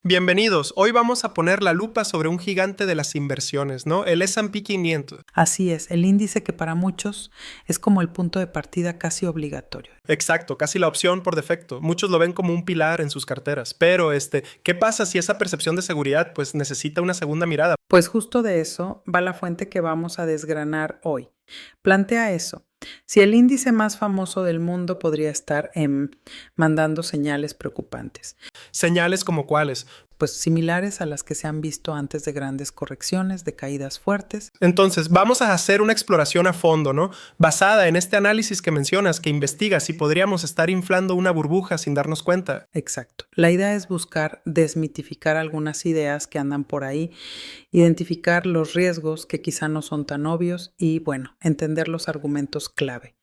Bienvenidos. Hoy vamos a poner la lupa sobre un gigante de las inversiones, ¿no? El S&P 500. Así es, el índice que para muchos es como el punto de partida casi obligatorio. Exacto, casi la opción por defecto. Muchos lo ven como un pilar en sus carteras. Pero, ¿qué pasa si esa percepción de seguridad, pues, necesita una segunda mirada? Pues justo de eso va la fuente que vamos a desgranar hoy. Plantea eso. Si el índice más famoso del mundo podría estar mandando señales preocupantes. Señales como cuáles. Pues similares a las que se han visto antes de grandes correcciones, de caídas fuertes. Entonces, vamos a hacer una exploración a fondo, ¿no? Basada en este análisis que mencionas, que investiga si podríamos estar inflando una burbuja sin darnos cuenta. Exacto. La idea es buscar desmitificar algunas ideas que andan por ahí, identificar los riesgos que quizá no son tan obvios y, bueno, entender los argumentos clave.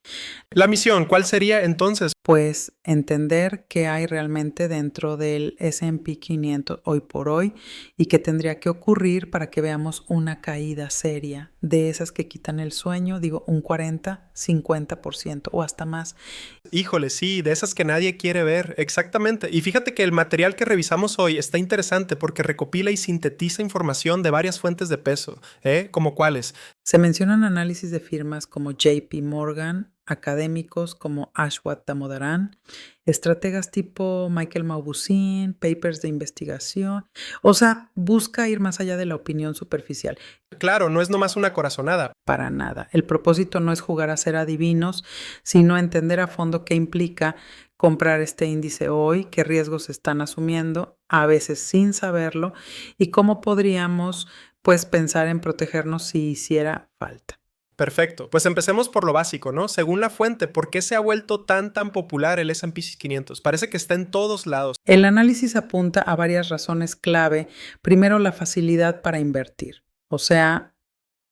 La misión, ¿cuál sería entonces? Pues entender qué hay realmente dentro del S&P 500 hoy por hoy y qué tendría que ocurrir para que veamos una caída seria de esas que quitan el sueño, digo un 40, 50% o hasta más. Híjole, sí, de esas que nadie quiere ver, exactamente. Y fíjate que el material que revisamos hoy está interesante porque recopila y sintetiza información de varias fuentes de peso, ¿eh? ¿Como cuáles? Se mencionan análisis de firmas como JP Morgan, académicos como Ashwath Damodaran, estrategas tipo Michael Mauboussin, papers de investigación. O sea, busca ir más allá de la opinión superficial. Claro, no es nomás una corazonada. Para nada. El propósito no es jugar a ser adivinos, sino entender a fondo qué implica comprar este índice hoy, qué riesgos están asumiendo, a veces sin saberlo, y cómo podríamos, pues, pensar en protegernos si hiciera falta. Perfecto. Pues empecemos por lo básico, ¿no? Según la fuente, ¿por qué se ha vuelto tan popular el S&P 500? Parece que está en todos lados. El análisis apunta a varias razones clave. Primero, la facilidad para invertir. O sea,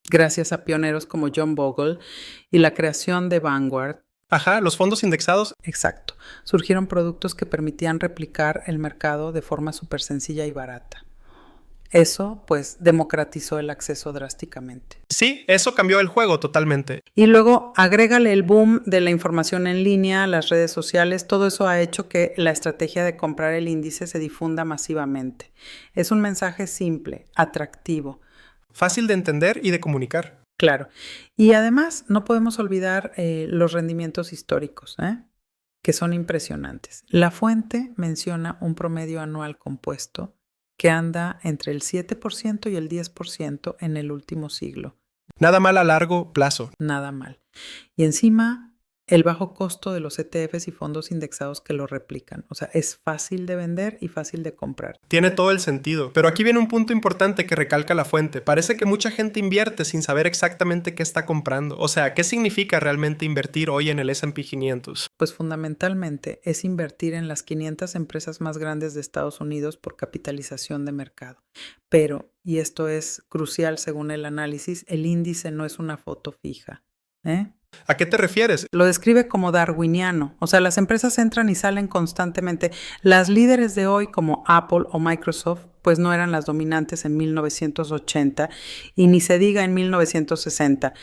gracias a pioneros como John Bogle y la creación de Vanguard. Ajá, los fondos indexados. Exacto. Surgieron productos que permitían replicar el mercado de forma súper sencilla y barata. Eso, pues, democratizó el acceso drásticamente. Sí, eso cambió el juego totalmente. Y luego agrégale el boom de la información en línea, las redes sociales, todo eso ha hecho que la estrategia de comprar el índice se difunda masivamente. Es un mensaje simple, atractivo. Fácil de entender y de comunicar. Claro. Y además no podemos olvidar los rendimientos históricos, que son impresionantes. La fuente menciona un promedio anual compuesto que anda entre el 7% y el 10% en el último siglo. Nada mal a largo plazo. Nada mal. Y encima, el bajo costo de los ETFs y fondos indexados que lo replican. O sea, es fácil de vender y fácil de comprar. Tiene todo el sentido. Pero aquí viene un punto importante que recalca la fuente. Parece que mucha gente invierte sin saber exactamente qué está comprando. O sea, ¿qué significa realmente invertir hoy en el S&P 500? Pues fundamentalmente es invertir en las 500 empresas más grandes de Estados Unidos por capitalización de mercado. Pero, y esto es crucial según el análisis, el índice no es una foto fija. ¿A qué te refieres? Lo describe como darwiniano. O sea, las empresas entran y salen constantemente. Las líderes de hoy, como Apple o Microsoft, pues no eran las dominantes en 1980 y ni se diga en 1960.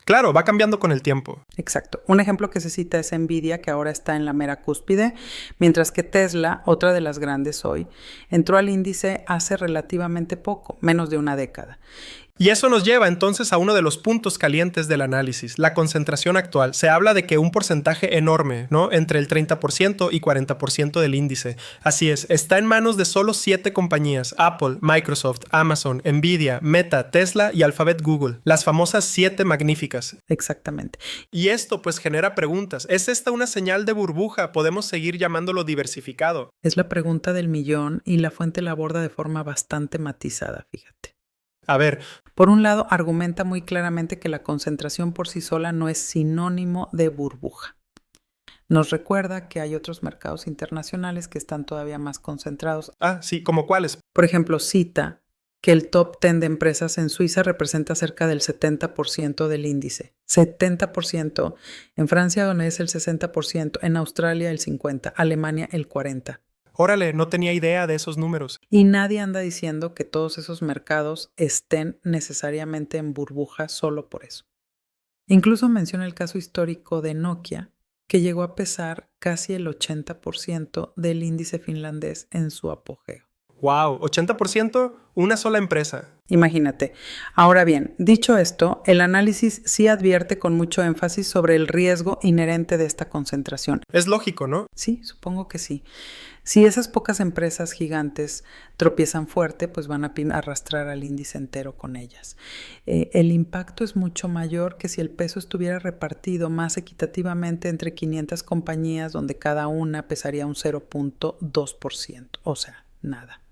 Claro, va cambiando con el tiempo. Exacto. Un ejemplo que se cita es Nvidia, que ahora está en la mera cúspide, mientras que Tesla, otra de las grandes hoy, entró al índice hace relativamente poco, menos de una década. Y eso nos lleva entonces a uno de los puntos calientes del análisis, la concentración actual. Se habla de que un porcentaje enorme, ¿no? Entre el 30% y 40% del índice. Así es, está en manos de solo 7 compañías: Apple, Microsoft, Amazon, Nvidia, Meta, Tesla y Alphabet Google. Las famosas 7 magníficas. Exactamente. Y esto pues genera preguntas. ¿Es esta una señal de burbuja? ¿Podemos seguir llamándolo diversificado? Es la pregunta del millón y la fuente la aborda de forma bastante matizada, fíjate. A ver, por un lado, argumenta muy claramente que la concentración por sí sola no es sinónimo de burbuja. Nos recuerda que hay otros mercados internacionales que están todavía más concentrados. Ah, sí, ¿como cuáles? Por ejemplo, cita que el top 10 de empresas en Suiza representa cerca del 70% del índice. 70%. En Francia, donde es el 60%. En Australia, el 50%. Alemania, el 40%. Órale, no tenía idea de esos números. Y nadie anda diciendo que todos esos mercados estén necesariamente en burbuja solo por eso. Incluso menciona el caso histórico de Nokia, que llegó a pesar casi el 80% del índice finlandés en su apogeo. Wow, 80%, una sola empresa. Imagínate. Ahora bien, dicho esto, el análisis sí advierte con mucho énfasis sobre el riesgo inherente de esta concentración. Es lógico, ¿no? Sí, supongo que sí. Si esas pocas empresas gigantes tropiezan fuerte, pues van a arrastrar al índice entero con ellas. El impacto es mucho mayor que si el peso estuviera repartido más equitativamente entre 500 compañías, donde cada una pesaría un 0.2%, o sea, nada.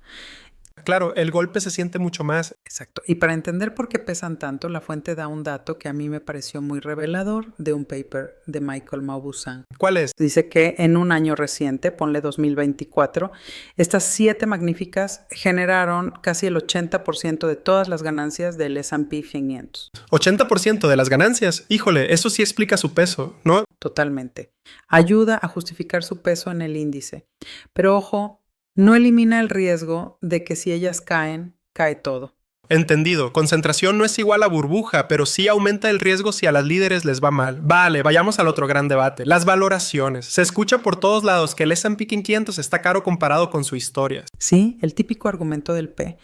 Claro, el golpe se siente mucho más. Exacto. Y para entender por qué pesan tanto, la fuente da un dato que a mí me pareció muy revelador de un paper de Michael Mauboussin. ¿Cuál es? Dice que en un año reciente, ponle 2024, estas 7 magníficas generaron casi el 80% de todas las ganancias del S&P 500. 80% de las ganancias. Híjole, eso sí explica su peso, ¿no? Totalmente. Ayuda a justificar su peso en el índice. Pero ojo, no elimina el riesgo de que si ellas caen, cae todo. Entendido. Concentración no es igual a burbuja, pero sí aumenta el riesgo si a las líderes les va mal. Vale, vayamos al otro gran debate. Las valoraciones. Se escucha por todos lados que el S&P 500 está caro comparado con su historia. Sí, el típico argumento del P.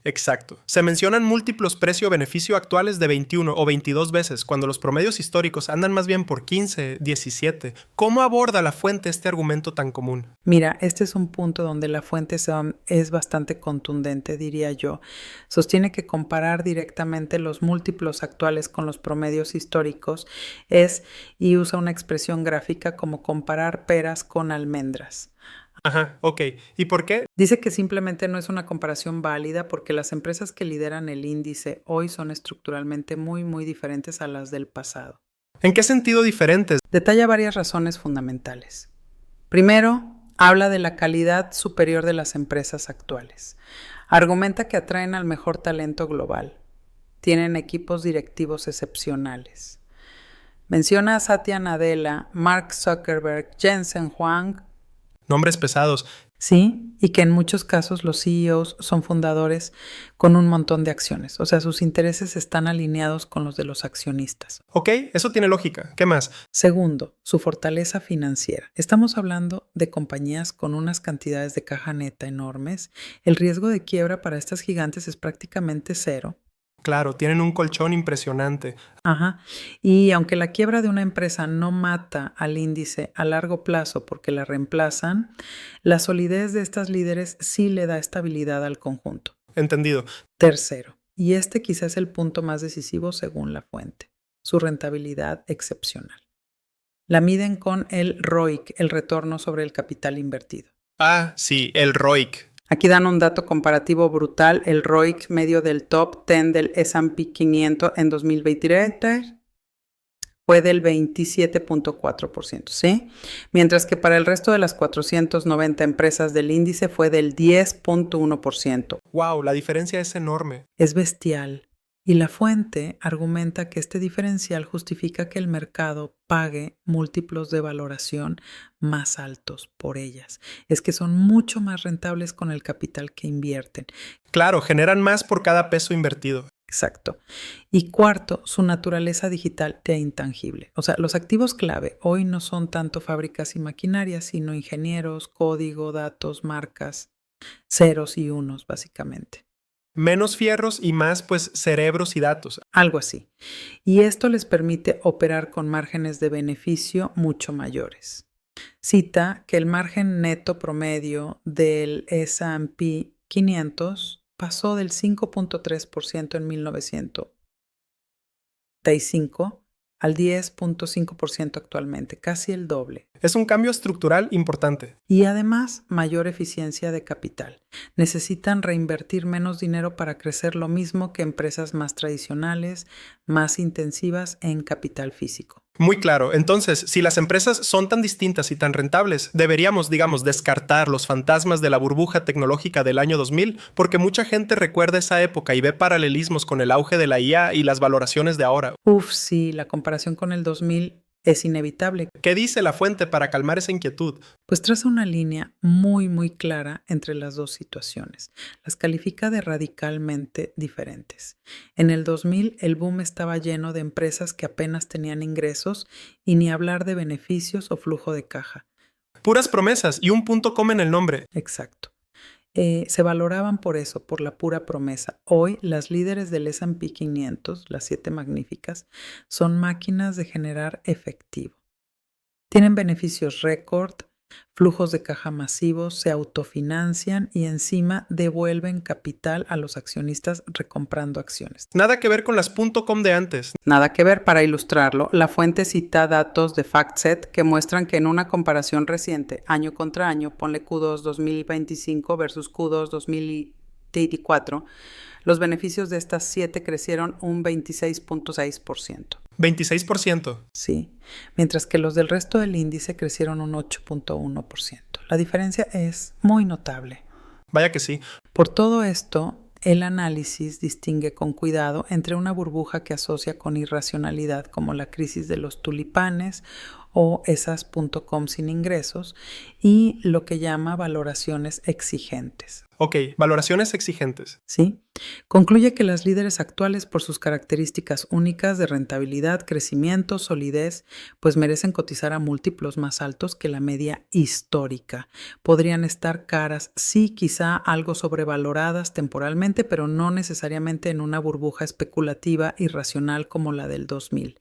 Exacto. Se mencionan múltiplos precio-beneficio actuales de 21 o 22 veces, cuando los promedios históricos andan más bien por 15, 17. ¿Cómo aborda la fuente este argumento tan común? Mira, este es un punto donde la fuente es bastante contundente, diría yo. Sostiene que comparar directamente los múltiplos actuales con los promedios históricos y usa una expresión gráfica como comparar peras con almendras. Ajá, ok. ¿Y por qué? Dice que simplemente no es una comparación válida porque las empresas que lideran el índice hoy son estructuralmente muy, muy diferentes a las del pasado. ¿En qué sentido diferentes? Detalla varias razones fundamentales. Primero, habla de la calidad superior de las empresas actuales. Argumenta que atraen al mejor talento global. Tienen equipos directivos excepcionales. Menciona a Satya Nadella, Mark Zuckerberg, Jensen Huang. Nombres pesados. Sí, y que en muchos casos los CEOs son fundadores con un montón de acciones. O sea, sus intereses están alineados con los de los accionistas. Ok, eso tiene lógica. ¿Qué más? Segundo, su fortaleza financiera. Estamos hablando de compañías con unas cantidades de caja neta enormes. El riesgo de quiebra para estas gigantes es prácticamente cero. Claro, tienen un colchón impresionante. Ajá. Y aunque la quiebra de una empresa no mata al índice a largo plazo porque la reemplazan, la solidez de estas líderes sí le da estabilidad al conjunto. Entendido. Tercero, y este quizás es el punto más decisivo según la fuente, su rentabilidad excepcional. La miden con el ROIC, el retorno sobre el capital invertido. Ah, sí, el ROIC. Aquí dan un dato comparativo brutal, el ROIC medio del top 10 del S&P 500 en 2023 fue del 27.4%, ¿sí? Mientras que para el resto de las 490 empresas del índice fue del 10.1%. Wow, la diferencia es enorme. Es bestial. Y la fuente argumenta que este diferencial justifica que el mercado pague múltiplos de valoración más altos por ellas. Es que son mucho más rentables con el capital que invierten. Claro, generan más por cada peso invertido. Exacto. Y cuarto, su naturaleza digital e intangible. O sea, los activos clave hoy no son tanto fábricas y maquinarias, sino ingenieros, código, datos, marcas, ceros y unos, básicamente. Menos fierros y más, pues, cerebros y datos. Algo así. Y esto les permite operar con márgenes de beneficio mucho mayores. Cita que el margen neto promedio del S&P 500 pasó del 5.3% en 1995 al 10.5% actualmente, casi el doble. Es un cambio estructural importante. Y además, mayor eficiencia de capital. Necesitan reinvertir menos dinero para crecer lo mismo que empresas más tradicionales, más intensivas en capital físico. Muy claro. Entonces, si las empresas son tan distintas y tan rentables, deberíamos, digamos, descartar los fantasmas de la burbuja tecnológica del año 2000, porque mucha gente recuerda esa época y ve paralelismos con el auge de la IA y las valoraciones de ahora. Sí, la comparación con el 2000 es inevitable. ¿Qué dice la fuente para calmar esa inquietud? Pues traza una línea muy, muy clara entre las dos situaciones. Las califica de radicalmente diferentes. En el 2000, el boom estaba lleno de empresas que apenas tenían ingresos y ni hablar de beneficios o flujo de caja. Puras promesas y un punto come en el nombre. Exacto. Se valoraban por eso, por la pura promesa. Hoy, las líderes del S&P 500, las 7 magníficas, son máquinas de generar efectivo. Tienen beneficios récord, flujos de caja masivos, se autofinancian y encima devuelven capital a los accionistas recomprando acciones. Nada que ver con las .com de antes. Nada que ver. Para ilustrarlo, la fuente cita datos de FactSet que muestran que en una comparación reciente, año contra año, ponle Q2 2025 versus Q2 2024, los beneficios de estas 7 crecieron un 26.6%. 26%. Sí, mientras que los del resto del índice crecieron un 8.1%. La diferencia es muy notable. Vaya que sí. Por todo esto, el análisis distingue con cuidado entre una burbuja que asocia con irracionalidad, como la crisis de los tulipanes o esas .com sin ingresos, y lo que llama valoraciones exigentes. Ok, valoraciones exigentes. ¿Sí? Concluye que las líderes actuales, por sus características únicas de rentabilidad, crecimiento, solidez, pues merecen cotizar a múltiplos más altos que la media histórica. Podrían estar caras, sí, quizá algo sobrevaloradas temporalmente, pero no necesariamente en una burbuja especulativa irracional como la del 2000.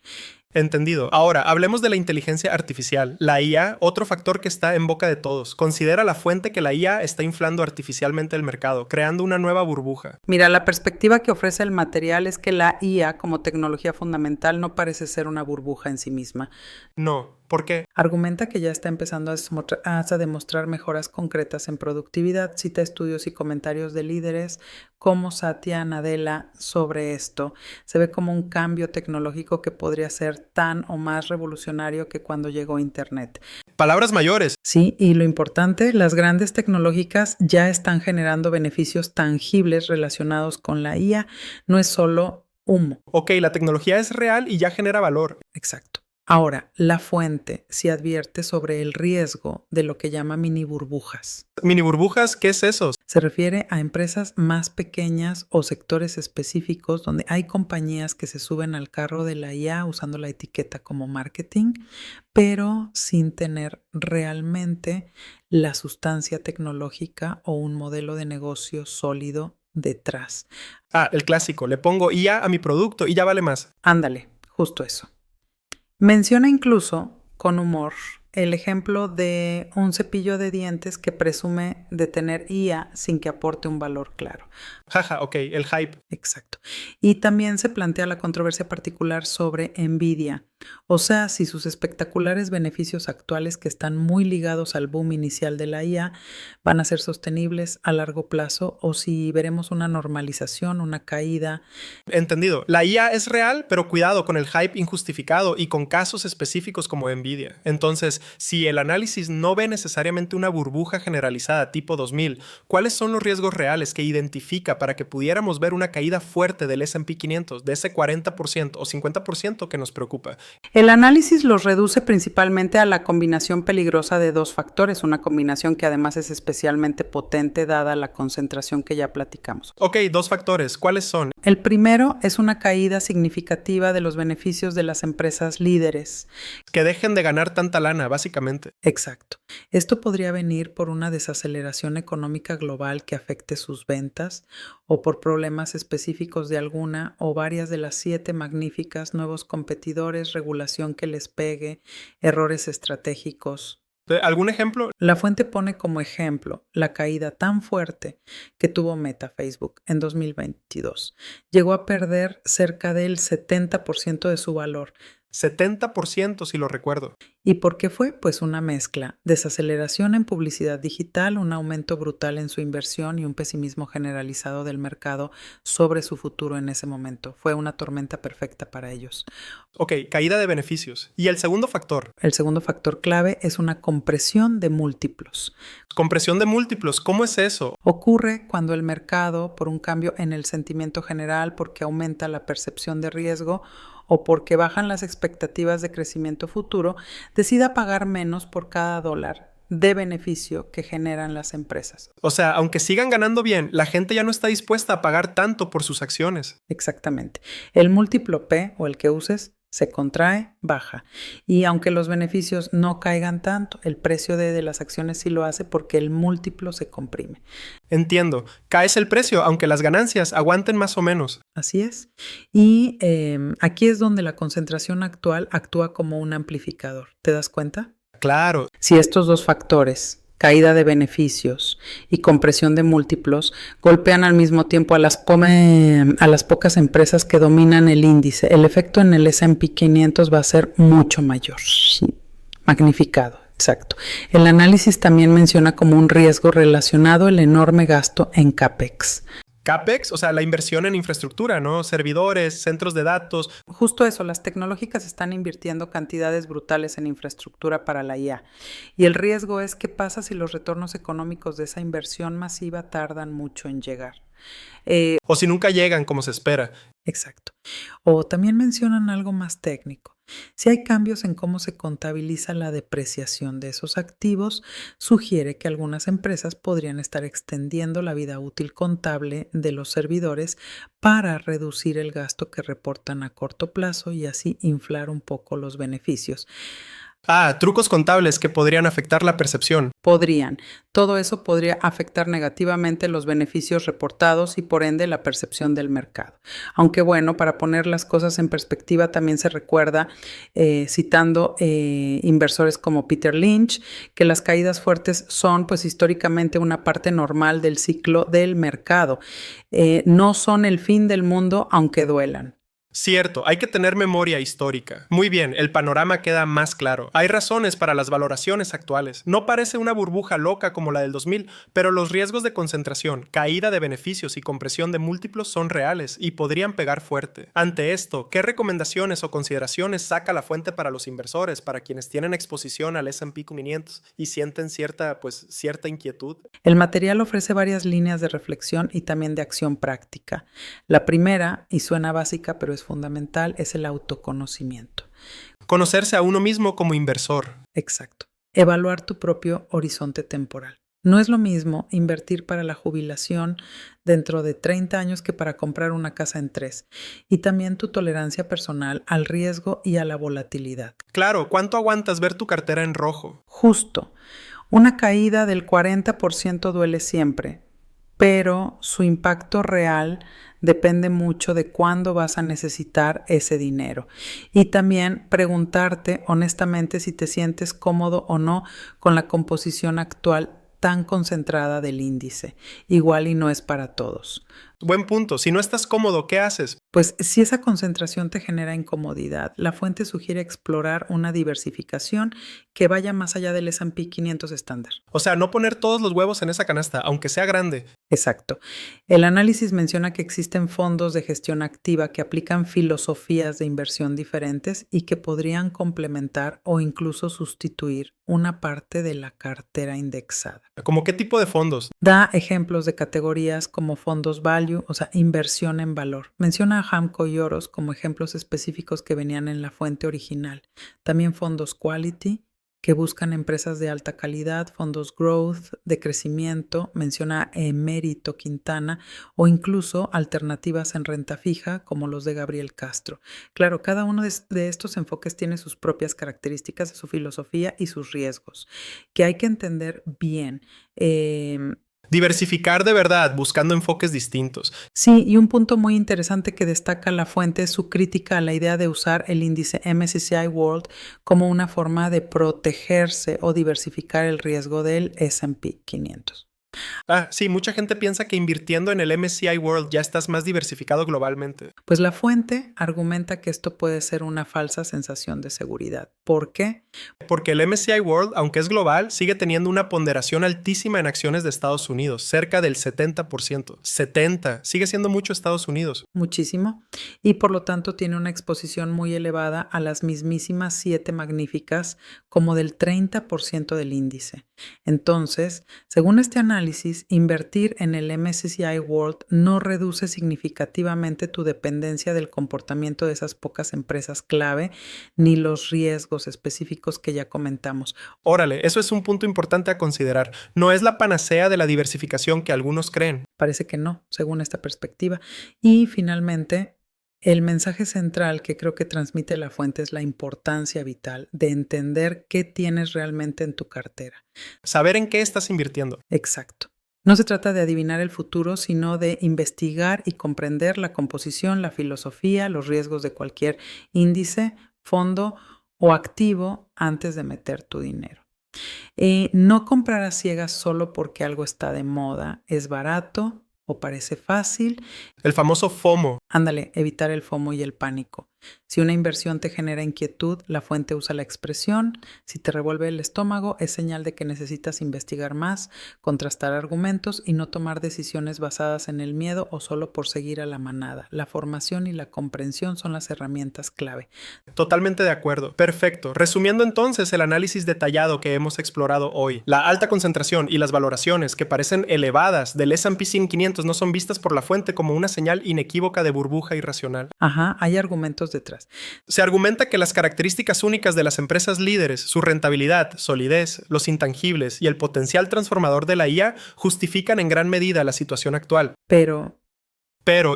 Entendido. Ahora, hablemos de la inteligencia artificial. La IA, otro factor que está en boca de todos. Considera la fuente que la IA está inflando artificialmente el mercado, creando una nueva burbuja. Mira, la perspectiva que ofrece el material es que la IA como tecnología fundamental no parece ser una burbuja en sí misma. No. ¿Por qué? Argumenta que ya está empezando a demostrar mejoras concretas en productividad. Cita estudios y comentarios de líderes como Satya Nadella sobre esto. Se ve como un cambio tecnológico que podría ser tan o más revolucionario que cuando llegó Internet. Palabras mayores. Sí, y lo importante, las grandes tecnológicas ya están generando beneficios tangibles relacionados con la IA. No es solo humo. Ok, la tecnología es real y ya genera valor. Exacto. Ahora, la fuente sí advierte sobre el riesgo de lo que llama mini burbujas. ¿Mini burbujas? ¿Qué es eso? Se refiere a empresas más pequeñas o sectores específicos donde hay compañías que se suben al carro de la IA usando la etiqueta como marketing, pero sin tener realmente la sustancia tecnológica o un modelo de negocio sólido detrás. Ah, el clásico. Le pongo IA a mi producto y ya vale más. Ándale, justo eso. Menciona incluso, con humor, el ejemplo de un cepillo de dientes que presume de tener IA sin que aporte un valor claro. Jaja, ok, el hype. Exacto. Y también se plantea la controversia particular sobre Nvidia. O sea, si sus espectaculares beneficios actuales que están muy ligados al boom inicial de la IA van a ser sostenibles a largo plazo o si veremos una normalización, una caída. Entendido. La IA es real, pero cuidado con el hype injustificado y con casos específicos como Nvidia. Entonces, si el análisis no ve necesariamente una burbuja generalizada tipo 2000, ¿cuáles son los riesgos reales que identifica para que pudiéramos ver una caída fuerte del S&P 500, de ese 40% o 50% que nos preocupa? El análisis los reduce principalmente a la combinación peligrosa de dos factores, una combinación que además es especialmente potente dada la concentración que ya platicamos. Ok, dos factores. ¿Cuáles son? El primero es una caída significativa de los beneficios de las empresas líderes. Que dejen de ganar tanta lana, básicamente. Exacto. Esto podría venir por una desaceleración económica global que afecte sus ventas o por problemas específicos de alguna o varias de las 7 magníficas, nuevos competidores, regulación que les pegue, errores estratégicos. ¿Algún ejemplo? La fuente pone como ejemplo la caída tan fuerte que tuvo Meta, Facebook, en 2022. Llegó a perder cerca del 70% de su valor. 70% si lo recuerdo. ¿Y por qué fue? Pues una mezcla. Desaceleración en publicidad digital, un aumento brutal en su inversión y un pesimismo generalizado del mercado sobre su futuro en ese momento. Fue una tormenta perfecta para ellos. Ok, caída de beneficios. ¿Y el segundo factor? El segundo factor clave es una compresión de múltiplos. Compresión de múltiplos, ¿cómo es eso? Ocurre cuando el mercado, por un cambio en el sentimiento general, porque aumenta la percepción de riesgo o porque bajan las expectativas de crecimiento futuro, decida pagar menos por cada dólar de beneficio que generan las empresas. O sea, aunque sigan ganando bien, la gente ya no está dispuesta a pagar tanto por sus acciones. Exactamente. El múltiplo P o el que uses se contrae, baja. Y aunque los beneficios no caigan tanto, el precio de las acciones sí lo hace porque el múltiplo se comprime. Entiendo. Caes el precio, aunque las ganancias aguanten más o menos. Así es. Y aquí es donde la concentración actual actúa como un amplificador. ¿Te das cuenta? Claro. Si estos dos factores, caída de beneficios y compresión de múltiplos, golpean al mismo tiempo a las pocas empresas que dominan el índice, el efecto en el S&P 500 va a ser mucho mayor. Sí. Magnificado, exacto. El análisis también menciona como un riesgo relacionado el enorme gasto en CAPEX. CAPEX, o sea, la inversión en infraestructura, ¿no? Servidores, centros de datos. Justo eso, las tecnológicas están invirtiendo cantidades brutales en infraestructura para la IA. Y el riesgo es qué pasa si los retornos económicos de esa inversión masiva tardan mucho en llegar. O si nunca llegan como se espera. Exacto. O también mencionan algo más técnico. Si hay cambios en cómo se contabiliza la depreciación de esos activos, sugiere que algunas empresas podrían estar extendiendo la vida útil contable de los servidores para reducir el gasto que reportan a corto plazo y así inflar un poco los beneficios. Trucos contables que podrían afectar la percepción. Podrían. Todo eso podría afectar negativamente los beneficios reportados y por ende la percepción del mercado. Aunque bueno, para poner las cosas en perspectiva también se recuerda, citando inversores como Peter Lynch, que las caídas fuertes son pues históricamente una parte normal del ciclo del mercado. No son el fin del mundo aunque duelan. Cierto, hay que tener memoria histórica. Muy bien, el panorama queda más claro. Hay razones para las valoraciones actuales. No parece una burbuja loca como la del 2000, pero los riesgos de concentración, caída de beneficios y compresión de múltiplos son reales y podrían pegar fuerte. Ante esto, ¿qué recomendaciones o consideraciones saca la fuente para los inversores, para quienes tienen exposición al S&P 500 y sienten cierta inquietud? El material ofrece varias líneas de reflexión y también de acción práctica. La primera, y suena básica pero es fundamental, es el autoconocimiento. Conocerse a uno mismo como inversor. Exacto. Evaluar tu propio horizonte temporal. No es lo mismo invertir para la jubilación dentro de 30 años que para comprar una casa en 3. Y también tu tolerancia personal al riesgo y a la volatilidad. Claro, ¿cuánto aguantas ver tu cartera en rojo? Justo. Una caída del 40% duele siempre, pero su impacto real depende mucho de cuándo vas a necesitar ese dinero. Y también preguntarte honestamente si te sientes cómodo o no con la composición actual tan concentrada del índice. Igual y no es para todos. Buen punto. Si no estás cómodo, ¿qué haces? Pues si esa concentración te genera incomodidad, la fuente sugiere explorar una diversificación que vaya más allá del S&P 500 estándar. O sea, no poner todos los huevos en esa canasta, aunque sea grande. Exacto. El análisis menciona que existen fondos de gestión activa que aplican filosofías de inversión diferentes y que podrían complementar o incluso sustituir una parte de la cartera indexada. ¿Cómo qué tipo de fondos? Da ejemplos de categorías como fondos value, o sea, inversión en valor. Menciona a Hamco y Oros como ejemplos específicos que venían en la fuente original. También fondos quality, que buscan empresas de alta calidad, fondos growth, de crecimiento, menciona Emérito Quintana, o incluso alternativas en renta fija, como los de Gabriel Castro. Claro, cada uno de estos enfoques tiene sus propias características, su filosofía y sus riesgos, que hay que entender bien. Diversificar de verdad, buscando enfoques distintos. Sí, y un punto muy interesante que destaca la fuente es su crítica a la idea de usar el índice MSCI World como una forma de protegerse o diversificar el riesgo del S&P 500. Sí, mucha gente piensa que invirtiendo en el MSCI World ya estás más diversificado globalmente. Pues la fuente argumenta que esto puede ser una falsa sensación de seguridad. ¿Por qué? Porque el MSCI World, aunque es global, sigue teniendo una ponderación altísima en acciones de Estados Unidos, cerca del 70%. 70%. Sigue siendo mucho Estados Unidos. Muchísimo. Y por lo tanto tiene una exposición muy elevada a las mismísimas 7 magníficas, como del 30% del índice. Entonces, según este análisis, invertir en el MSCI World no reduce significativamente tu dependencia del comportamiento de esas pocas empresas clave ni los riesgos específicos que ya comentamos. Órale, eso es un punto importante a considerar. No es la panacea de la diversificación que algunos creen. Parece que no, según esta perspectiva. Y finalmente, El mensaje central que creo que transmite la fuente es la importancia vital de entender qué tienes realmente en tu cartera. Saber en qué estás invirtiendo. Exacto. No se trata de adivinar el futuro, sino de investigar y comprender la composición, la filosofía, los riesgos de cualquier índice, fondo o activo antes de meter tu dinero. No comprar a ciegas solo porque algo está de moda, es barato o parece fácil. El famoso FOMO. Ándale, evitar el FOMO y el pánico. Si una inversión te genera inquietud, la fuente usa la expresión. Si te revuelve el estómago, es señal de que necesitas investigar más, contrastar argumentos y no tomar decisiones basadas en el miedo o solo por seguir a la manada. La formación y la comprensión son las herramientas clave. Totalmente de acuerdo. Perfecto. Resumiendo entonces el análisis detallado que hemos explorado hoy, la alta concentración y las valoraciones que parecen elevadas del S&P 500 no son vistas por la fuente como una señal inequívoca de burbuja irracional. Ajá, hay argumentos detrás. Se argumenta que las características únicas de las empresas líderes, su rentabilidad, solidez, los intangibles y el potencial transformador de la IA justifican en gran medida la situación actual. Pero,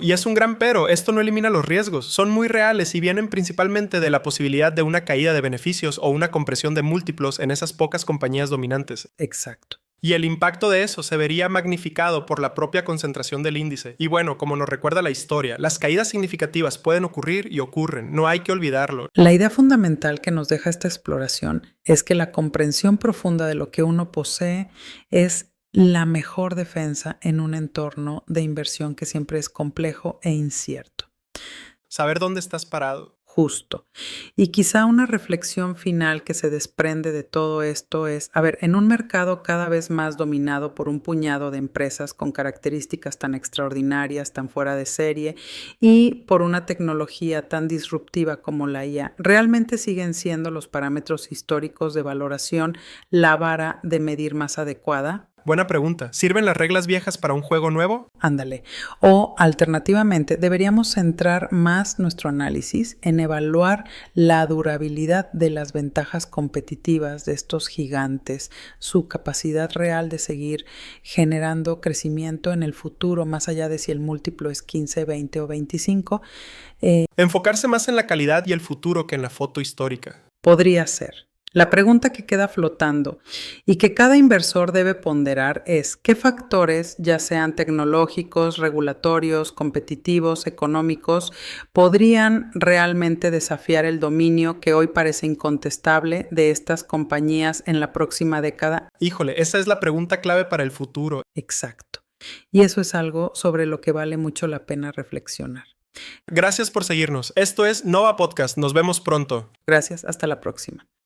y es un gran pero, esto no elimina los riesgos. Son muy reales y vienen principalmente de la posibilidad de una caída de beneficios o una compresión de múltiplos en esas pocas compañías dominantes. exacto. Y el impacto de eso se vería magnificado por la propia concentración del índice. Y bueno, como nos recuerda la historia, las caídas significativas pueden ocurrir y ocurren, no hay que olvidarlo. La idea fundamental que nos deja esta exploración es que la comprensión profunda de lo que uno posee es la mejor defensa en un entorno de inversión que siempre es complejo e incierto. Saber dónde estás parado. Justo. Y quizá una reflexión final que se desprende de todo esto es, en un mercado cada vez más dominado por un puñado de empresas con características tan extraordinarias, tan fuera de serie, y por una tecnología tan disruptiva como la IA, ¿realmente siguen siendo los parámetros históricos de valoración la vara de medir más adecuada? Buena pregunta. ¿Sirven las reglas viejas para un juego nuevo? Ándale. O alternativamente, deberíamos centrar más nuestro análisis en evaluar la durabilidad de las ventajas competitivas de estos gigantes, su capacidad real de seguir generando crecimiento en el futuro, más allá de si el múltiplo es 15, 20 o 25. Enfocarse más en la calidad y el futuro que en la foto histórica. Podría ser. La pregunta que queda flotando y que cada inversor debe ponderar es ¿qué factores, ya sean tecnológicos, regulatorios, competitivos, económicos, podrían realmente desafiar el dominio que hoy parece incontestable de estas compañías en la próxima década? Híjole, esa es la pregunta clave para el futuro. Exacto. Y eso es algo sobre lo que vale mucho la pena reflexionar. Gracias por seguirnos. Esto es Nova Podcast. Nos vemos pronto. Gracias. Hasta la próxima.